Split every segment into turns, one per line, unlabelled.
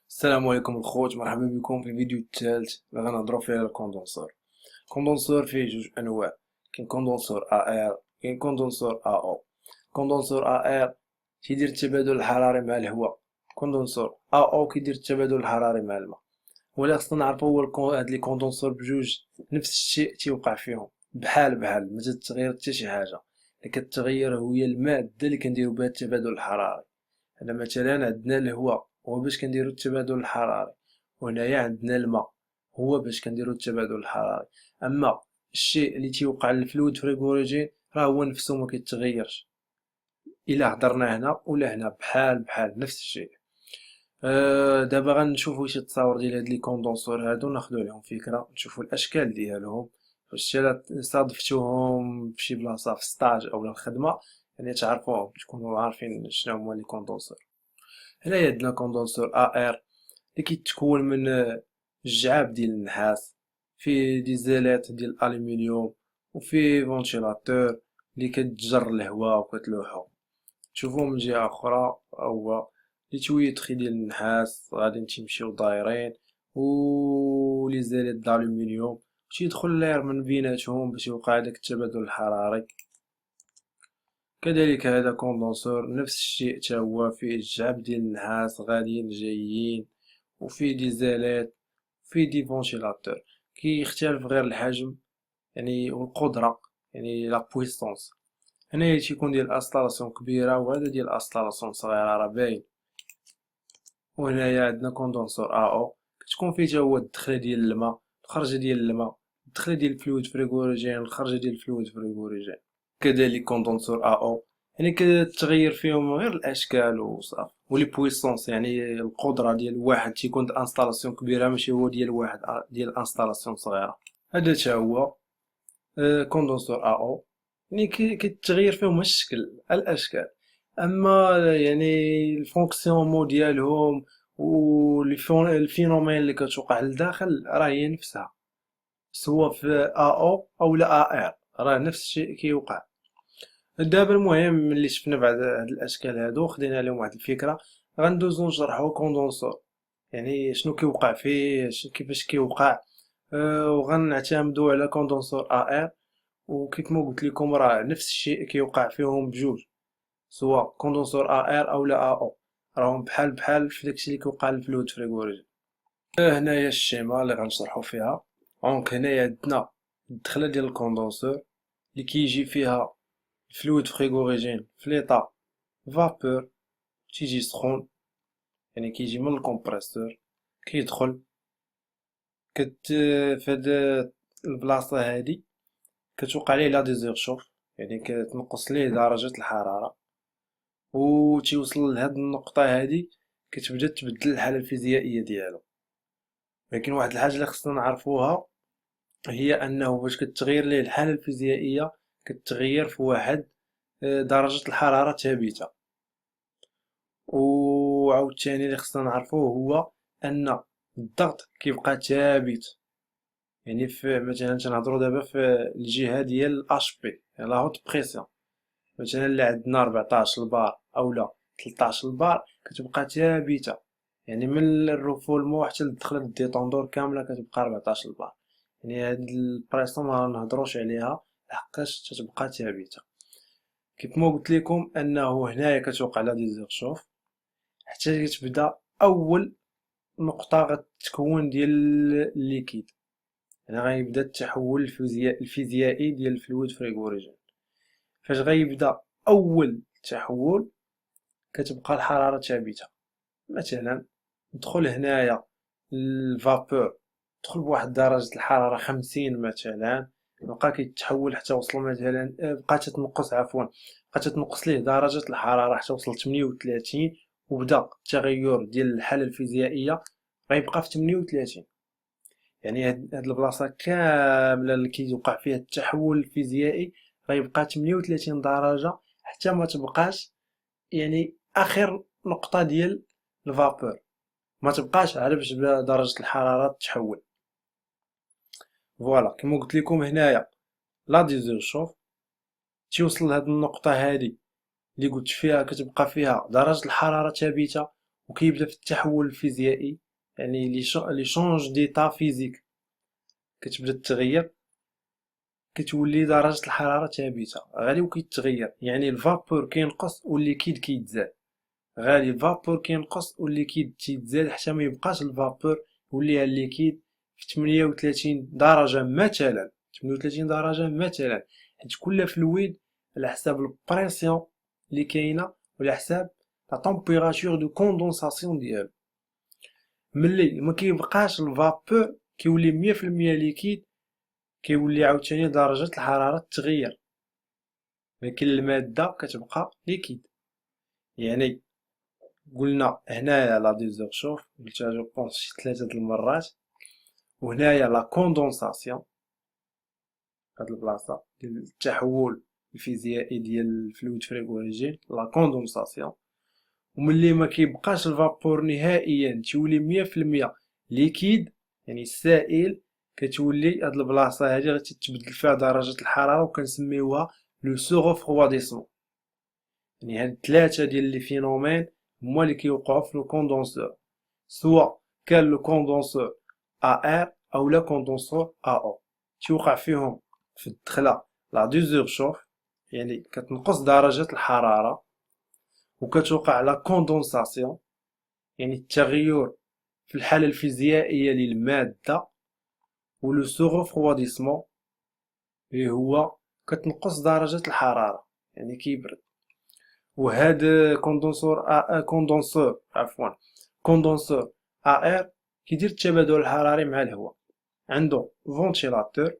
السلام عليكم الخوت، مرحبا بكم في الفيديو الثالث اللي غنهضروا فيه على الكوندنسور. الكوندنسور فيه جوج انواع، كاين كوندنسور ار كاين كوندنسور او. كوندنسور ار كيدير التبادل الحراري مع الهواء، كوندنسور او كيدير التبادل الحراري مع الماء. ولا خصنا نعرفو هو هاد لي كوندنسور بجوج نفس الشيء تيوقع فيهم بحال ما تتغير حتى شي حاجه. اللي كتغير هي الماده اللي كنديرو بها التبادل الحراري. هنا مثلا عندنا الهواء هو باش كنديرو التبادل الحراري، وهنايا عندنا الماء هو باش كنديرو التبادل الحراري. اما الشيء اللي تيوقع للفلويد فريغوريجين راه هو نفسه ما كيتغيرش، الا هضرنا هنا ولا هنا بحال نفس الشيء. دابا غنشوفو شي تصاور ديال هاد لي كوندونسور هادو، ناخدو عليهم فكره، نشوفو الاشكال ديالهم. واش الا صادفتوهم فشي بلاصه في ستاج او الخدمه يعني تعرفوهم، تكونوا عارفين شنو هما لي كوندونسور. هنايا عندنا كوندونسور ار اللي كيتكون من جعاب ديال النحاس، فيه دي زيلات ديال الالومنيوم، وفيه فونتيلاتور اللي كتجر الهواء وكتلوحو. تشوفوه من جهة أخرى هو لي تويتخي ديال النحاس غادي تيمشيو دايرين، و لي زيلات دالومنيوم تيدخل لير من بيناتهم باش يوقع داك التبادل الحراري. كذلك هذا كوندنسور نفس الشيء تا هو فيه الجعب ديال النحاس غاديين جايين، وفيه دي زالات، فيه دي فونتيلاتور. كيختلف غير الحجم يعني والقدرة، يعني لا بويسونس. هنايا تيكون ديال انستالاسيون كبيرة، وهذا ديال انستالاسيون صغيرة راه باين. وهنايا عندنا كوندنسور او كتكون فيه تا هو الدخلة ديال الماء، الخرجة ديال الماء، الدخلة ديال الفلويد فريغوريجين، الخرجة ديال الفلويد فريغوريجين. كذلك كوندنسور او يعني كتغير فيهم غير الاشكال وصافي، ولي بويسونس يعني القدره ديال واحد تيكون انستالاسيون كبيره ماشي هو ديال واحد ديال انستالاسيون صغيره. هذا تا هو كوندنسور او يعني كيتغير فيهم الشكل الاشكال، اما يعني الفونكسيونمون ديالهم الفينومين اللي كتوقع لداخل راه هي نفسها، سواء في او لا ار راه نفس الشيء كيوقع. دابا المهم ملي شفنا بعض هاد الاشكال هادو خدينا لهم واحد الفكره، غندوزو نشرحو كوندونسور يعني شنو كيوقع فيه، كيفاش كيوقع. وغنعتمدو على كوندونسور ار، وكيف ما قلت لكم راه نفس الشيء كيوقع فيهم بجوج، سواء كوندونسور ار او لا او، راهم بحال في داكشي اللي كيوقع للفلويد فريغوريجين. هنايا الشيما اللي غنشرحو فيها. دونك هنايا عندنا الدخله ديال الكوندونسور اللي كيجي فيها الفلويد فريغوريجين في ليطا فابور، تيجي سخون يعني كيجي من الكمبريسور كيدخل فهاد البلاصة هادي كتوقع ليه لا ديزيرشوف، يعني كتنقص ليه درجة الحرارة، و تيوصل لهاد النقطة هادي كتبدا تبدل الحالة الفيزيائية ديالو. لكن واحد الحاجة اللي خصنا نعرفوها هي أنه باش كتغير ليه الحالة الفيزيائية كتغير في واحد درجة الحرارة ثابتة. وعاوتاني اللي خصنا نعرفوه هو ان الضغط كيبقى ثابت، يعني في مثلا تنهضروا دابا في الجهه ديال اش بي يعني لا هوت بريسيون، مثلا اللي عندنا 14 البار او لا 13 البار كتبقى ثابته، يعني من الرفولمو حتى لدخلة الديطوندور كامله كتبقى 14 البار. يعني هاد البريسيون ما نهضروش عليها لحقاش تتبقى ثابته. كيف ما قلت لكم انه هنايا كتوقع لا ديزيرشوف حتى كتبدا اول نقطة غتكون ديال الليكيد، يعني غيبدا التحول الفيزيائي ديال الفلويد فريغوريجين. فاش غيبدا اول تحول كتبقى الحرارة ثابتة. مثلا ندخل هنايا الفابور دخل بواحد درجة الحرارة 50 مثلا، بقى كيتحول حتى وصل مثلا بقات تتنقص بقات تتنقص ليه درجة الحرارة حتى وصل 38، وبدا التغير ديال الحالة الفيزيائية غيبقى في 38. يعني هاد البلاصة كاملة اللي كيوقع فيها التحول الفيزيائي غيبقى 38 درجة حتى ما تبقاش، يعني آخر نقطة ديال الفابور ما تبقاش على باش درجة الحرارة تحول. فوالا كما قلت لكم هنايا لا ديزيرشوف تيوصل لهاد النقطة هادي اللي قلت فيها كتبقى فيها درجة الحرارة ثابتة، وكيبدا في التحول الفيزيائي، يعني لي شونج ديتا فيزيك، كتبدا تتغير، كتولي درجة الحرارة ثابتة غالي وكيتغير. يعني الفابور كينقص والليكيد كيتزاد، غالي الفابور كينقص والليكيد تيتزاد حتى ما يبقاش الفابور، يولي الليكيد في 38 درجة مثلا، 38 درجة مثلا، حيت كل فلويد على حساب البريسيون اللي كاينة وعلى حساب لا طومبيراتور دو كوندونساسيون ديالو. ملي ما كيبقاش الفابور كيولي 100% ليكيد، كيولي عاوتاني درجة الحرارة تغير، لكن المادة كتبقى ليكيد. يعني قلنا هنايا لا ديزورشوف قلتها جو بونس شي 3 د المرات، وهنايا لا كوندونساسيون، هاد البلاصة ديال التحول الفيزيائي ديال الفلويد فريغوريجين، لا كوندونساسيون. وملي ما كيبقاش الفابور نهائيا تولي 100% ليكيد، يعني السائل، كتولي هاد البلاصة هادي غتتبدل فيها درجة الحرارة وكنسميوها لو سوغوفرواديسمون. يعني هاد 3 ديال لي فينومين هما اللي كيوقعوا في الكوندونسور، سواء كان لو كوندونسور ار او لا كوندونسور او، تيوقع فيهم في الدخلة لا ديزورشوف، يعني كتنقص درجة الحرارة، وكتوقع لا كوندونساسيون، يعني التغير في الحالة الفيزيائية للمادة، ولو سوغوفرواديسمون اللي هو كتنقص درجة الحرارة، يعني كيبرد. وهاد كوندونسور ار كيدير التبادل الحراري مع الهواء، عنده فونتيلاتور.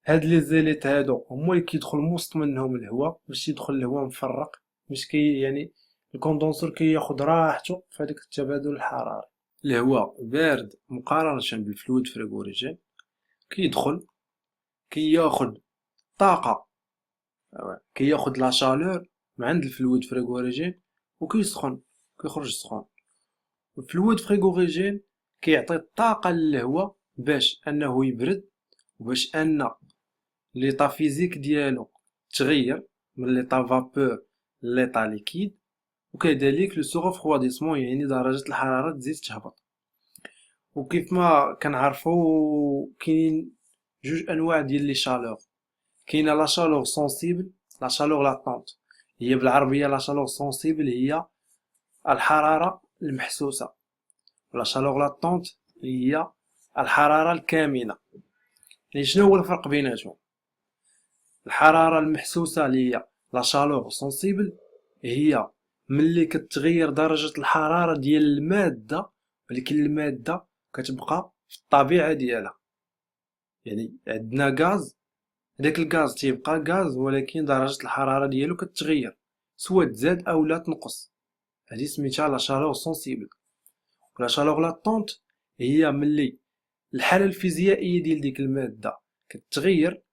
هاد لي زيليت هادو هما اللي كيدخل وسط منهم الهواء باش يدخل الهواء مفرق، باش يعني الكوندونسور كياخد راحته في هذاك التبادل الحراري. الهواء بارد مقارنة بالفلويد فريغوريجين، كيدخل كياخد طاقة، كياخد لا شالور من عند الفلويد فريغوريجين وكيسخن، كيخرج سخون. الفلويد فريغوريجين كيعطي الطاقة للهواء باش انه يبرد، وباش ان ليطا فيزيك ديالو تغير من ليطا فابور ليطا ليكيد، وكذلك لو سوغوفرواديسمون، يعني درجة الحرارة تزيد تهبط. وكيف ما كنعرفو كاين جوج انواع ديال لي شالور، كاينه لا شالور سونسيبل، لا شالور لاتونت. هي بالعربيه لا شالور سونسيبل هي الحراره المحسوسه، ولا شالور لاتونت هي الحراره الكامنه. يعني شنو هو الفرق بيناتهم؟ الحراره المحسوسه اللي هي لا شالور سونسيبل هي ملي كتغير درجه الحراره ديال الماده، ولكن الماده كتبقى في الطبيعه ديالها. يعني عندنا غاز، داك الغاز تيبقى غاز، ولكن درجة الحرارة ديالو كتغير، سواء تزاد او لا تنقص. هادي سميتها لا شالور سونسيبل. لا شالور لاتونت هي ملي الحالة الفيزيائية ديال ديك المادة كتغير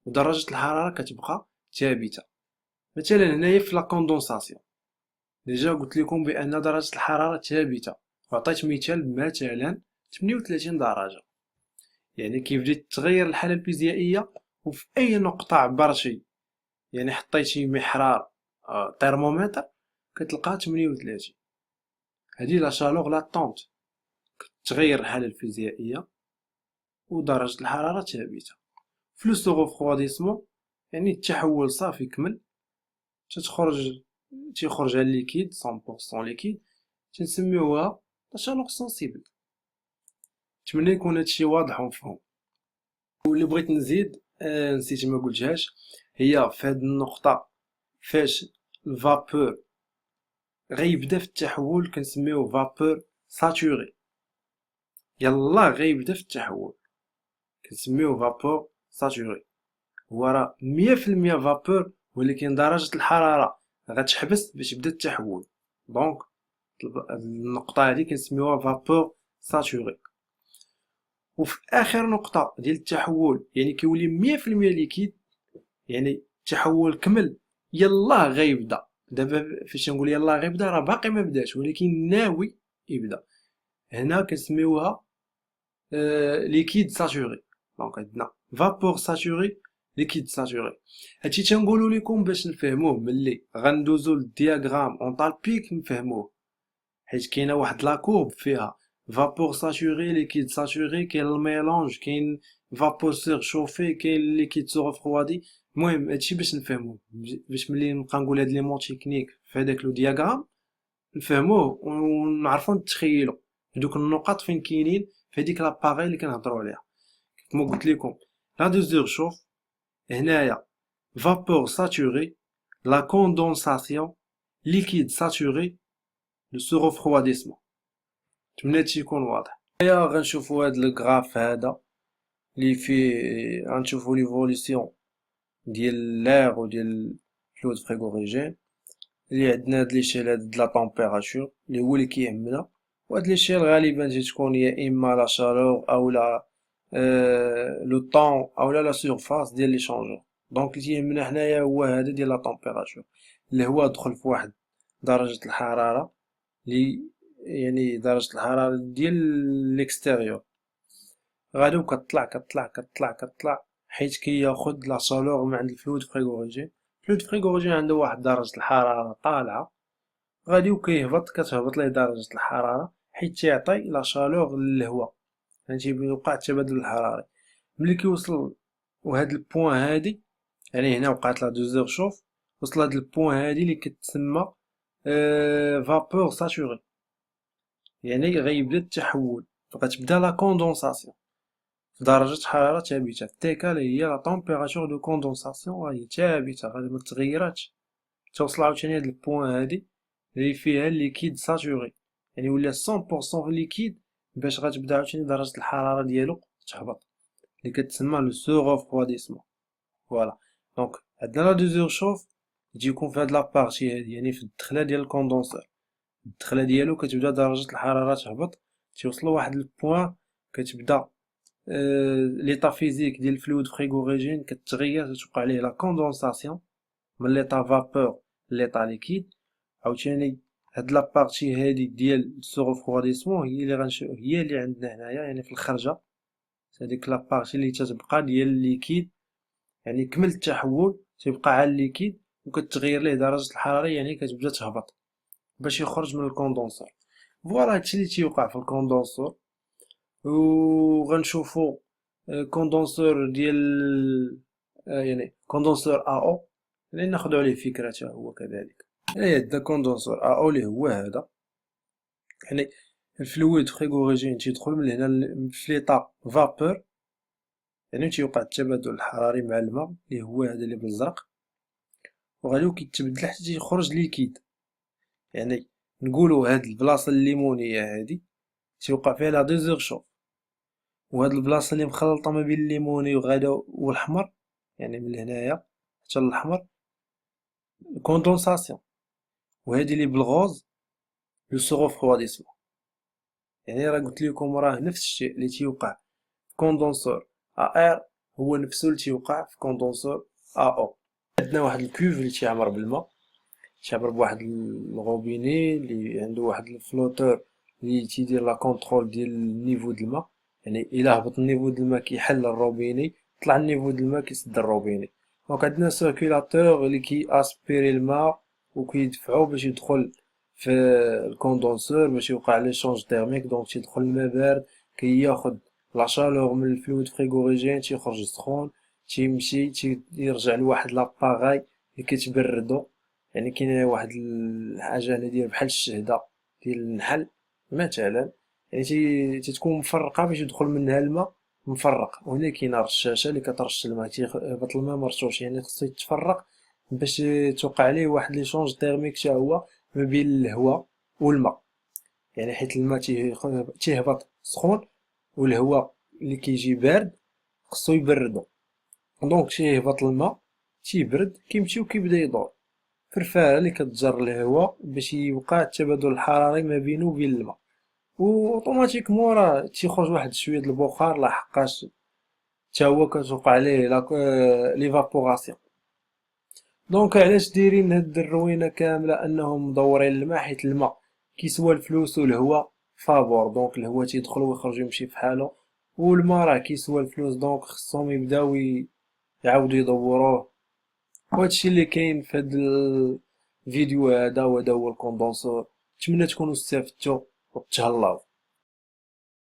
ودرجة الحرارة كتبقى ثابتة. مثلا هنايا في لا كوندونساسيون ديجا قلت لكم بان درجة الحرارة ثابتة، وعطيت مثال مثلا 38 درجة. يعني كيبدا تتغير الحالة الفيزيائية، وفي اي نقطة عبرتي، يعني حطيتي محرار ترمومتر كتلقاه 38. هذه لا شالور لاتونت، كتغير الحالة الفيزيائية ودرجة الحرارة ثابتة. في لو سوغوفرواديسمون يعني التحول صافي كمل، تيخرج الليكيد 100% ليكيد، تنسميوها لا شالور سونسيبل. نتمنى يكون هادشي واضح ومفهوم. واللي بغيت نزيد نسيت ما قلتهاش، هي في هاد النقطة فاش الفابور غيبدا في التحول كنسميوه فابور ساتوري. يلا غيبدا في التحول كنسميوه فابور ساتوري، هو راه 100% فابور، ولكن درجة الحرارة غتحبس باش يبدا التحول. دونك النقطة هذه كنسميوها فابور ساتوري. وفي اخر نقطة ديال التحول يعني كيولي 100% ليكيد، يعني التحول كمل، يلا غيبدا. دابا فاش نقول يلا غيبدا راه باقي ما بداش، ولكن ناوي يبدا. هنا كنسميوها ليكيد ساتوري. دونك عندنا فابور ساتوري، ليكيد ساتوري. هادشي تنقولو لكم باش نفهموه، ملي غندوزو للدياغرام اونطالبيك نفهموه. حيت كاينه واحد لاكورب فيها فابور ساتوري ليكيد ساتوري، كاين الميلونج، كاين فابور سيرشوفي، كاين ليكيد سو ريفروادي. المهم هادشي باش نفهمو، باش ملي نبقى نقول هاد لي مون تكنيك في هداك لو دياغرام نفهموه ونعرفو نتخيلو هادوك النقط فين كاينين في هاديك لاباغي اللي كنهضرو عليها. كما قلت لكم لا دوزور شوف هنايا vapeur saturé, la condensation, liquide saturé, le surrefroidissement. نتمنى هادشي يكون واضح. هيا غنشوفو هاد الغراف هذا اللي فيه غنشوفو ليفوليسيون ديال لاغ وديال الفلويد فريغوريجين، اللي عندنا هاد ليشيل هاد لا طومبيراتور اللي هو اللي كيهمنا، وهاد ليشيل غالبا تكون يا اما لا شالور او لا لو طون او لا سيرفاس ديال لي شونجور. دونك اللي تيهمنا حنايا هو هذا ديال لا طومبيراتور. الهواء دخل في واحد درجة الحرارة اللي يعني درجة الحرارة ديال ليكستيريور، غادي وكطلع كطلع كطلع كطلع حيت كياخد لا شالور من عند الفلويد فريغوريجين. الفلويد فريغوريجين عنده واحد درجة الحرارة طالعة، غادي وكيهبط كتهبط ليه درجة الحرارة حيت تيعطي لا شالور للهواء، يعني تيوقع التبادل الحراري. ملي كيوصل وهاد البوان هادي، يعني هنا وقعت لا دوزور شوف، وصل هاد البوان هادي اللي كتسمى فابور ساتوري، يعني غيبدا التحول، فغتبدا لا كوندونساسيون في درجة حرارة ثابتة. تيكال هي لا طومبيراتور دو كوندونساسيون، هي ثابتة غادي متغيراتش، توصل عاوتاني هاد البوان هادي اللي فيها الليكيد ساتوري، يعني ولا 100% ليكيد، باش غتبدا عاوتاني درجة الحرارة ديالو تهبط، اللي كتسمى لو سو ريفرواديسمون. فوالا دونك عندنا لا دوزور شوف تجي يكون في هاد لابارتي هادي، يعني في الدخله ديال الكوندونسور، الدخله ديالو كتبدا درجه الحراره تهبط، تيوصلوا واحد البوان كتبدا ليطا فيزيك ديال الفلويد فريغوريجين كتغير، تتوقع عليه لا كوندونساسيون من ليطا فابور ليطا ليكيد. عاوتاني هاد لابارتي هادي ديال السو ريفرواديسمون هي اللي هي اللي عندنا هنايا، يعني في الخرجه هذيك لابارتي اللي تتبقى ديال الليكيد، يعني كمل التحول تيبقى على الليكيد وكتغير ليه درجة الحرارة، يعني كتبدا تهبط باش يخرج من الكوندونسور. فوالا هادشي اللي تيوقع في الكوندونسور. وغنشوفو كوندونسور ديال يعني كوندونسور ا او اللي ناخدو عليه فكرة حتى هو كذلك. يعني عندنا كوندونسور ا او اللي هو هذا، يعني الفلويد فريغوريجين تيدخل من هنا في ليطا فابور، يعني تيوقع التبادل الحراري مع الماء اللي هو هذا اللي بالزرق، وغادي كيتبدل حتى تيخرج ليكيد. يعني نقولو هاد البلاصة الليمونية هادي تيوقع فيها لا دوزور شوف، وهاد البلاصة اللي مخلطة ما بين الليموني وغادا والحمر، يعني من هنايا حتى للحمر كوندونساسيون، وهادي اللي بالغوز لو سو ريفرواديسمون. يعني راه قلت لكم راه نفس الشيء اللي تيوقع في كوندونسور ا ار هو نفسه اللي تيوقع في كوندونسور ا او. عندنا واحد الكوف اللي تيعمر بالماء، تيعمر بواحد الغوبيني اللي عنده واحد الفلوتور اللي تيدير لا كونترول ديال النيفو د الماء، يعني الا هبط النيفو د الماء كيحل الروبيني، طلع النيفو د الماء كيسد الروبيني. دونك عندنا سيركيلاتور اللي كي اسبيري الماء وكيدفعو باش يدخل في الكوندونسور باش يوقع لي شونج تيرميك. دونك تيدخل الماء بارد كياخد لا شالور من الفلويد فريغوريجين، تيخرج سخون، تيمشي تيرجع لواحد لاباغاي اللي كتبردو. يعني كاينه واحد الحاجه هنا دايره بحال الشهده ديال النحل مثلا، يعني تتكون مفرقه باش يدخل منها الماء مفرق، وهنا كاينه رشاشه اللي كترش الماء تيهبط الماء مرشوش، يعني خصو يتفرق باش توقع عليه واحد لي شونج تيرميك حتى هو ما بين الهواء والماء. يعني حيت الماء تيهبط سخون والهواء اللي كيجي بارد خصو يبردو، دونك تيهبط الماء تيبرد كيمشي وكيبدا يدور في الفاره اللي كتجر الهواء باش يوقع التبادل الحراري ما بينه وبين الماء، اوتوماتيكمون راه تيخرج واحد شويه د البخار لحقاش حتى هو كتوقع عليه ليفابوراسيون. دونك علاش دايرين هاد الروينه كامله انهم مدورين الماء؟ حيت الماء كيسوى الفلوس والهواء فابور، دونك الهواء تيدخل ويخرج يمشي في حاله، والماء راه كيسوى الفلوس، دونك خصهم يبداو يعاودوا يدوروه. وهادشي اللي كاين في هاد الفيديو هذا، وهذا هو الكوندونسور. نتمنى تكونوا استفدتوا وتهلاو.